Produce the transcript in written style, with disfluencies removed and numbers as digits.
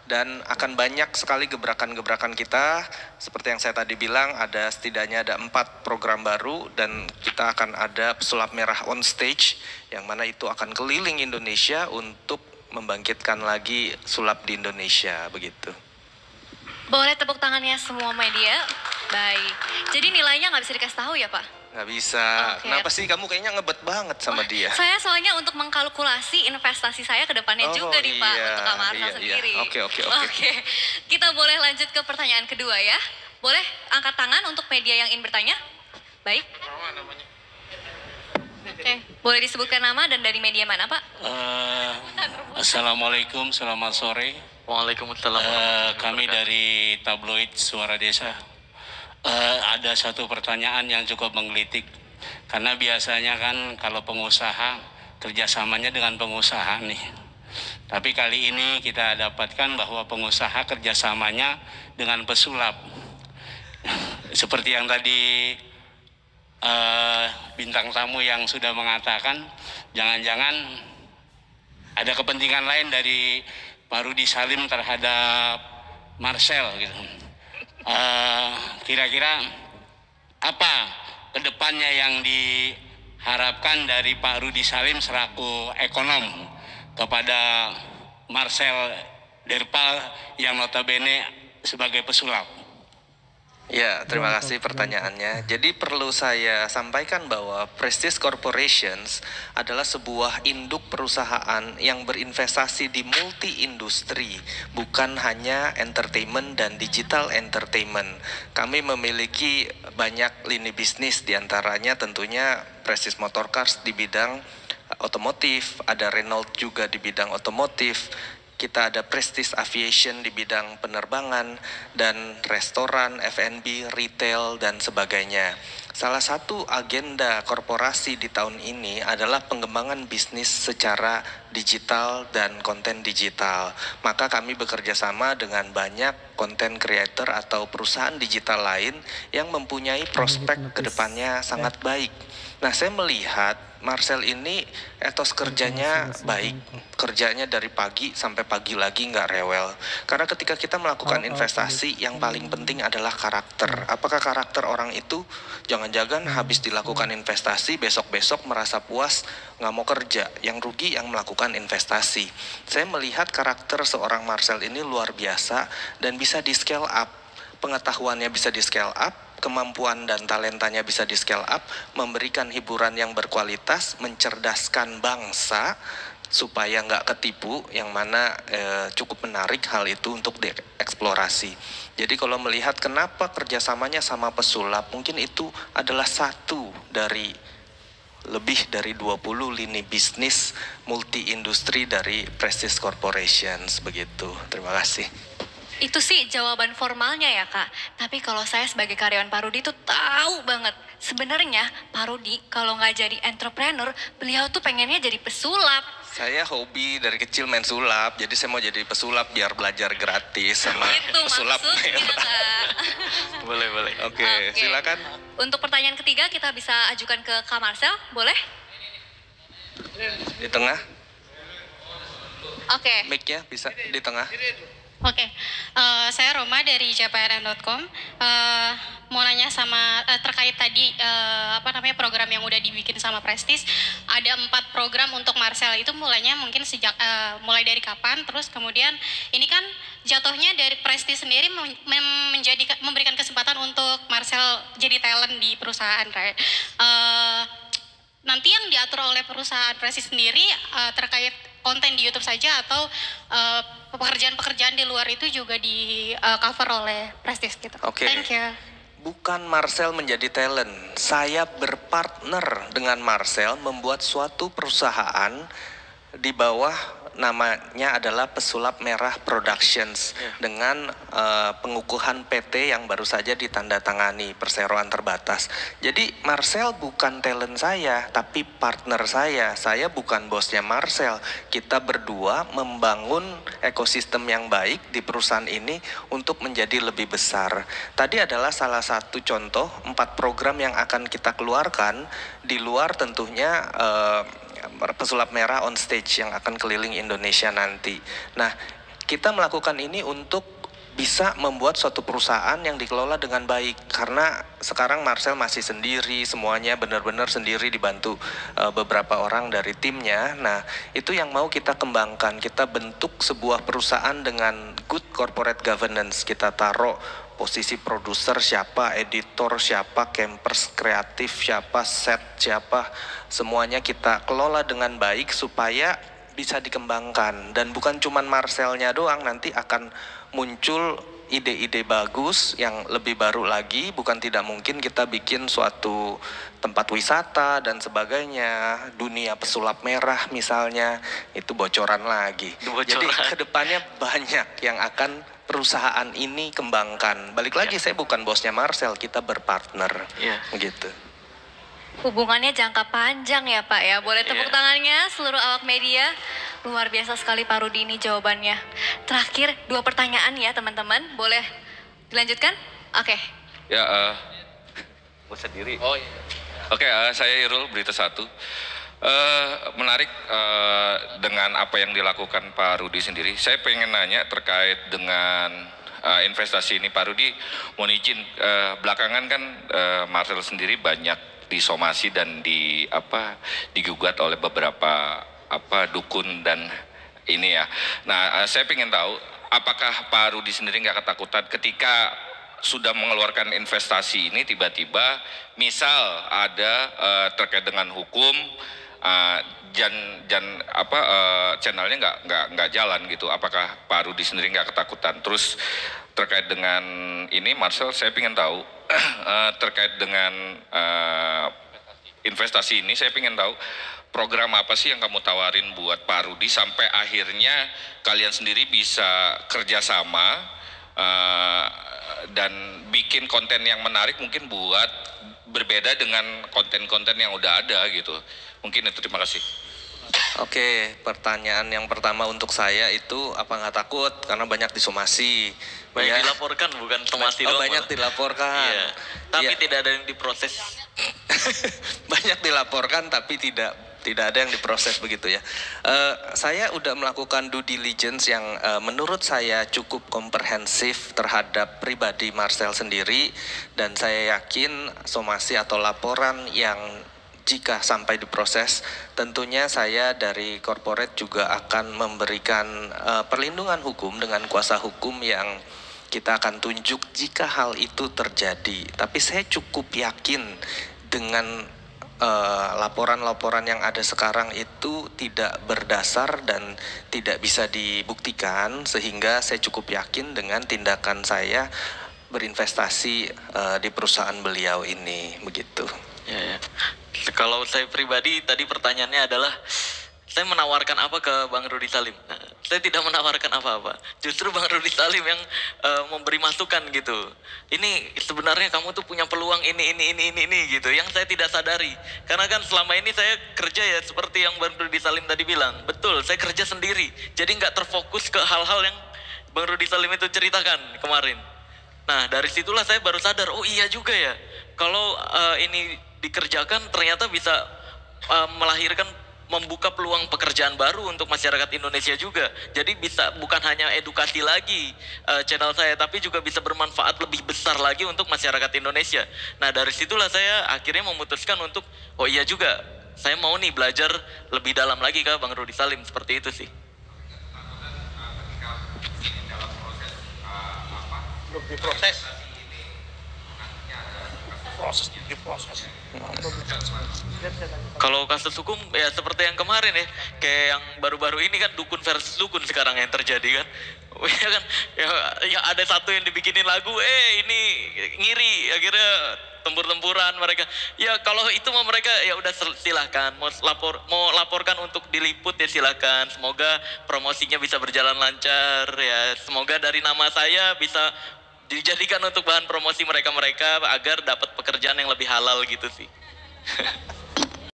dan akan banyak sekali gebrakan-gebrakan kita. Seperti yang saya tadi bilang, setidaknya ada 4 program baru, dan kita akan ada pesulap merah on stage, yang mana itu akan keliling Indonesia untuk membangkitkan lagi sulap di Indonesia, begitu. Boleh tepuk tangannya semua media. Baik. Jadi nilainya nggak bisa dikasih tahu ya, Pak? Nggak bisa. Oke. Kenapa sih kamu kayaknya ngebet banget sama dia? Saya soalnya untuk mengkalkulasi investasi saya ke depannya juga nih, Pak, untuk Kak Marcel sendiri. Oke. Kita boleh lanjut ke pertanyaan kedua ya. Boleh angkat tangan untuk media yang ingin bertanya? Baik. Oke, boleh disebutkan nama dan dari media mana, Pak? Assalamualaikum, selamat sore. Waalaikumsalam. Kami dari tabloid Suara Desa. Ada satu pertanyaan yang cukup menggelitik. Karena biasanya kan kalau pengusaha, kerjasamanya dengan pengusaha nih. Tapi kali ini kita dapatkan bahwa pengusaha kerjasamanya dengan pesulap. Seperti yang tadi bintang tamu yang sudah mengatakan, jangan-jangan ada kepentingan lain dari Pak Rudi Salim terhadap Marcel gitu. Kira-kira apa kedepannya yang diharapkan dari Pak Rudi Salim selaku ekonom kepada Marcel Derpal yang notabene sebagai pesulap? Ya, terima kasih pertanyaannya. Jadi perlu saya sampaikan bahwa Prestige Corporations adalah sebuah induk perusahaan yang berinvestasi di multi industri, bukan hanya entertainment dan digital entertainment. Kami memiliki banyak lini bisnis, diantaranya tentunya Prestige Motorcars di bidang otomotif, ada Renault juga di bidang otomotif. Kita ada Prestige Aviation di bidang penerbangan, dan restoran, F&B, retail, dan sebagainya. Salah satu agenda korporasi di tahun ini adalah pengembangan bisnis secara digital dan konten digital. Maka kami bekerja sama dengan banyak konten creator atau perusahaan digital lain yang mempunyai prospek kedepannya sangat baik. Nah, saya melihat Marcel ini etos kerjanya baik, kerjanya dari pagi sampai pagi lagi nggak rewel. Karena ketika kita melakukan investasi, yang paling penting adalah karakter. Apakah karakter orang itu jangan-jangan habis dilakukan investasi, besok-besok merasa puas, nggak mau kerja, yang rugi yang melakukan investasi. Saya melihat karakter seorang Marcel ini luar biasa dan bisa di scale up. Pengetahuannya bisa di scale up, kemampuan dan talentanya bisa di scale up, memberikan hiburan yang berkualitas, mencerdaskan bangsa supaya nggak ketipu, yang mana cukup menarik hal itu untuk dieksplorasi. Jadi kalau melihat kenapa kerjasamanya sama pesulap, mungkin itu adalah satu dari lebih dari 20 lini bisnis multi industri dari Prestige Corporations, begitu. Terima kasih. Itu sih jawaban formalnya ya, Kak. Tapi kalau saya sebagai karyawan Pak Rudi tuh tahu banget. Sebenarnya Pak Rudi kalau nggak jadi entrepreneur, beliau tuh pengennya jadi pesulap. Saya hobi dari kecil main sulap, jadi saya mau jadi pesulap biar belajar gratis sama Itu pesulap. maksudnya, Kak. Boleh. Oke, silakan. Untuk pertanyaan ketiga kita bisa ajukan ke Kak Marcel, boleh? Di tengah, Oke. mic-nya bisa di tengah. Oke, saya Roma dari jprn.com. Mau nanya sama terkait tadi program yang udah dibikin sama Prestige. Ada 4 program untuk Marcel, itu mulainya mungkin sejak mulai dari kapan? Terus kemudian ini kan jatuhnya dari Prestige sendiri memberikan kesempatan untuk Marcel jadi talent di perusahaan, right? Nanti yang diatur oleh perusahaan Prestige sendiri terkait konten di YouTube saja atau pekerjaan-pekerjaan di luar itu juga di cover oleh Prestige gitu. Oke. Thank you. Bukan Marcel menjadi talent, saya berpartner dengan Marcel membuat suatu perusahaan di bawah namanya adalah Pesulap Merah Productions dengan pengukuhan PT yang baru saja ditandatangani, perseroan terbatas. Jadi Marcel bukan talent saya, tapi partner saya. Saya bukan bosnya Marcel. Kita berdua membangun ekosistem yang baik di perusahaan ini untuk menjadi lebih besar. Tadi adalah salah satu contoh 4 program yang akan kita keluarkan di luar tentunya Pesulap Merah on stage yang akan keliling Indonesia nanti. Nah, kita melakukan ini untuk bisa membuat suatu perusahaan yang dikelola dengan baik, karena sekarang Marcel masih sendiri, semuanya benar-benar sendiri dibantu beberapa orang dari timnya. Nah, itu yang mau kita kembangkan. Kita bentuk sebuah perusahaan dengan good corporate governance. Kita taruh posisi produser siapa, editor siapa, campers kreatif siapa, set siapa, semuanya kita kelola dengan baik supaya bisa dikembangkan. Dan bukan cuman Marcelnya doang, nanti akan muncul ide-ide bagus yang lebih baru lagi. Bukan tidak mungkin kita bikin suatu tempat wisata dan sebagainya, dunia pesulap merah misalnya, itu bocoran lagi. Jadi kedepannya banyak yang akan perusahaan ini kembangkan. Balik lagi, saya bukan bosnya Marcel, kita berpartner, gitu. Hubungannya jangka panjang ya Pak ya. Boleh tepuk tangannya seluruh awak media. Luar biasa sekali Pak Rudi ini jawabannya. Terakhir 2 pertanyaan ya teman-teman. Boleh dilanjutkan? Oke. Ya, gue sendiri. Oh iya. Oke, saya Irul, Berita 1. Menarik dengan apa yang dilakukan Pak Rudi sendiri. Saya pengen nanya terkait dengan investasi ini. Pak Rudi, mohon izin, belakangan kan Marcel sendiri banyak disomasi dan digugat oleh beberapa dukun dan ini ya. Nah, saya pengen tahu apakah Pak Rudi sendiri nggak ketakutan ketika sudah mengeluarkan investasi ini tiba-tiba misal ada terkait dengan hukum channelnya nggak jalan gitu. Apakah Pak Rudi sendiri nggak ketakutan? Terus terkait dengan ini, Marcel, saya ingin tahu terkait dengan investasi ini, saya ingin tahu program apa sih yang kamu tawarin buat Pak Rudi sampai akhirnya kalian sendiri bisa kerjasama dan bikin konten yang menarik mungkin buat berbeda dengan konten-konten yang udah ada gitu. Mungkin itu, terima kasih. Oke, pertanyaan yang pertama untuk saya itu apa nggak takut karena banyak disomasi. Banyak dilaporkan, bukan somasi doang. Banyak dilaporkan. Iya. Tapi tidak ada yang diproses. Banyak dilaporkan tapi tidak ada yang diproses begitu ya. Saya udah melakukan due diligence yang menurut saya cukup komprehensif terhadap pribadi Marcel sendiri, dan saya yakin somasi atau laporan yang jika sampai diproses, tentunya saya dari corporate juga akan memberikan perlindungan hukum dengan kuasa hukum yang kita akan tunjuk jika hal itu terjadi. Tapi saya cukup yakin dengan laporan-laporan yang ada sekarang itu tidak berdasar dan tidak bisa dibuktikan, sehingga saya cukup yakin dengan tindakan saya berinvestasi di perusahaan beliau ini, begitu. Ya. Kalau saya pribadi, tadi pertanyaannya adalah saya menawarkan apa ke Bang Rudi Salim? Nah, saya tidak menawarkan apa-apa. Justru Bang Rudi Salim yang memberi masukan gitu. Ini sebenarnya kamu tuh punya peluang ini gitu. Yang saya tidak sadari. Karena kan selama ini saya kerja ya seperti yang Bang Rudi Salim tadi bilang. Betul, saya kerja sendiri. Jadi nggak terfokus ke hal-hal yang Bang Rudi Salim itu ceritakan kemarin. Nah, dari situlah saya baru sadar, oh iya juga ya. Kalau ini dikerjakan ternyata bisa melahirkan, membuka peluang pekerjaan baru untuk masyarakat Indonesia juga. Jadi bisa bukan hanya edukasi lagi channel saya, tapi juga bisa bermanfaat lebih besar lagi untuk masyarakat Indonesia. Nah, dari situlah saya akhirnya memutuskan untuk, oh iya juga, saya mau nih belajar lebih dalam lagi ke Bang Rudi Salim, seperti itu sih. Belum diproses. Kalau kasus hukum ya seperti yang kemarin ya, kayak yang baru-baru ini kan dukun versus dukun sekarang yang terjadi kan. Ya kan, ya ada satu yang dibikinin lagu, ini ngiri, akhirnya tempur-tempuran mereka. Ya kalau itu mau mereka ya udah silahkan, mau laporkan untuk diliput ya silahkan. Semoga promosinya bisa berjalan lancar ya. Semoga dari nama saya bisa dijadikan untuk bahan promosi mereka-mereka agar dapat pekerjaan yang lebih halal gitu sih.